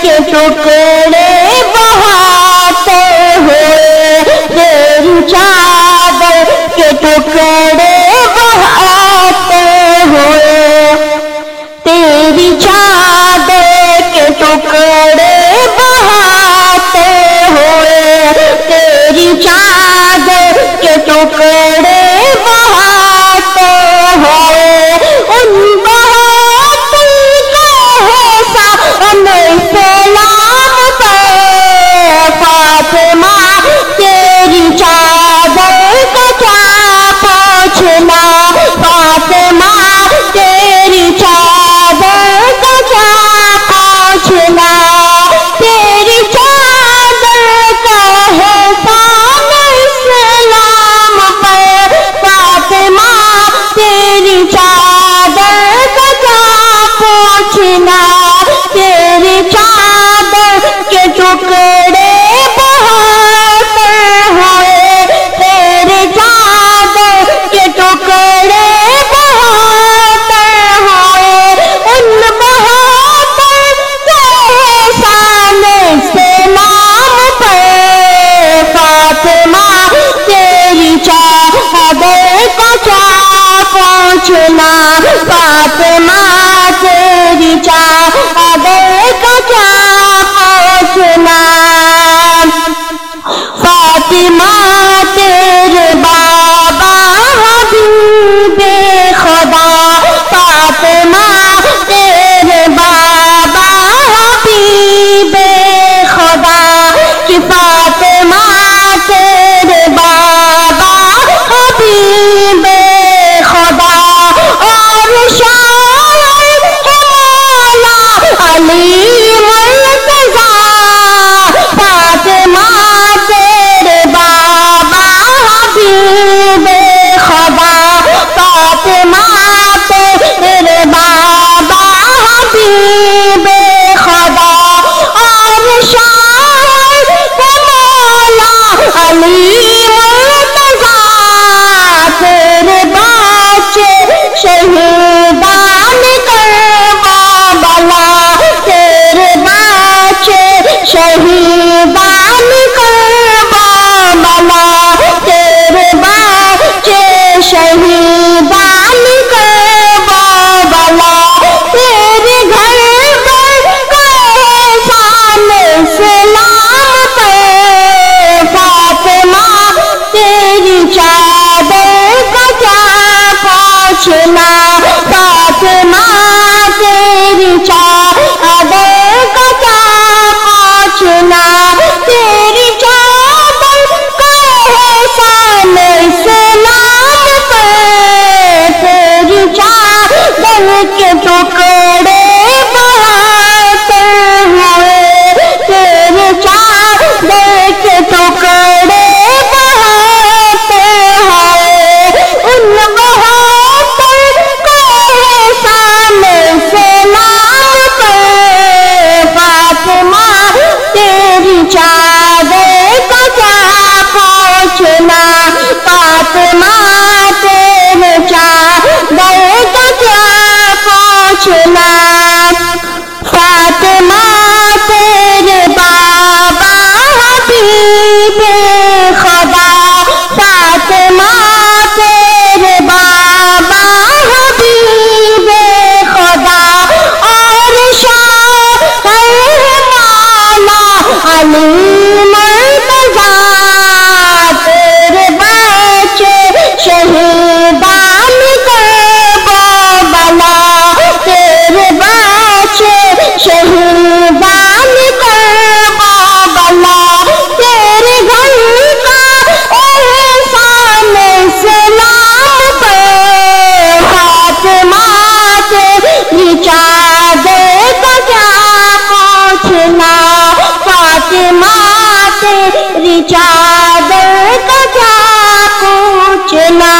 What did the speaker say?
کے ٹکڑے بہاتے ہوئے، تیری چادر کے ٹکڑے بہاتے ہوئے، تیری چادر کے ٹکڑے بہاتے ہوئے، تیری چادر کے ٹکڑے بہاتے ہوئے، ان بہاتے کے سامنے سلام پر فاطمہ تیری چادر کا کیا پوچھنا، فاطمہ تیری چادر کا کیا پوچھنا، تیری چادر کا احسان اسلام پر فاطمہ تیری چادر کا کیا پوچھنا، تیری چادر کے ٹکڑے بہاتے ہوئے، تیری چادر کے ٹکڑے بہاتے ہوئے، ان بہاتے کے احسان اسلام پر فاطمہ تیری چادر کا کیا پوچھنا، فاطمہ تیری چادر کا کیا پوچھنا، فاطمہ تیرے بابا حبیب خدا، فاطمہ تیرے بابا حبیب خدا، کہ فاطمہ تیرے بابا حبیب خدا، اور شاعر مولا علی مرتضیٰ، فاطمہ تیرے بابا حبیب خدا، فاطمہ تیرے بابا حبیب خدا، اور شاعر مولا علی مرتضیٰ، تیرے بچے شہیدان کربلا، تیرے بچے شہیدان کربلا، تیرے بچے شہیدان کربلا، تیرے گھر پر احسان اسلام پر فاطمہ تیری چادر کا کیا پوچھنا، فاطمہ تیری چادر کا کیا پوچھنا، تیری چادر کا احسان اسلام پر، تیری چادر کے ٹکڑے بہاتے ہوئے، تیری چادر کے ٹکڑے بہاتے ہوئے، ان بہاتے کے احسان اسلام پر فاطمہ تیری چادر کا کیا پوچھنا، فاطمہ تیری چادر کا کیا پوچھنا، فاطمہ تیرے بابا حبیب خدا، فاطمہ تیرے بابا حبیب خدا، اور شاعر مولا علی مرتضیٰ، تیرے بچے شہیدان کربلا، تیرے بچے شہیدان کربلا، تیرے گھر کا احسان اسلام پر فاطمہ تیری چادر کا کیا پوچھنا، فاطمہ تیری چادر کا کیا پوچھنا،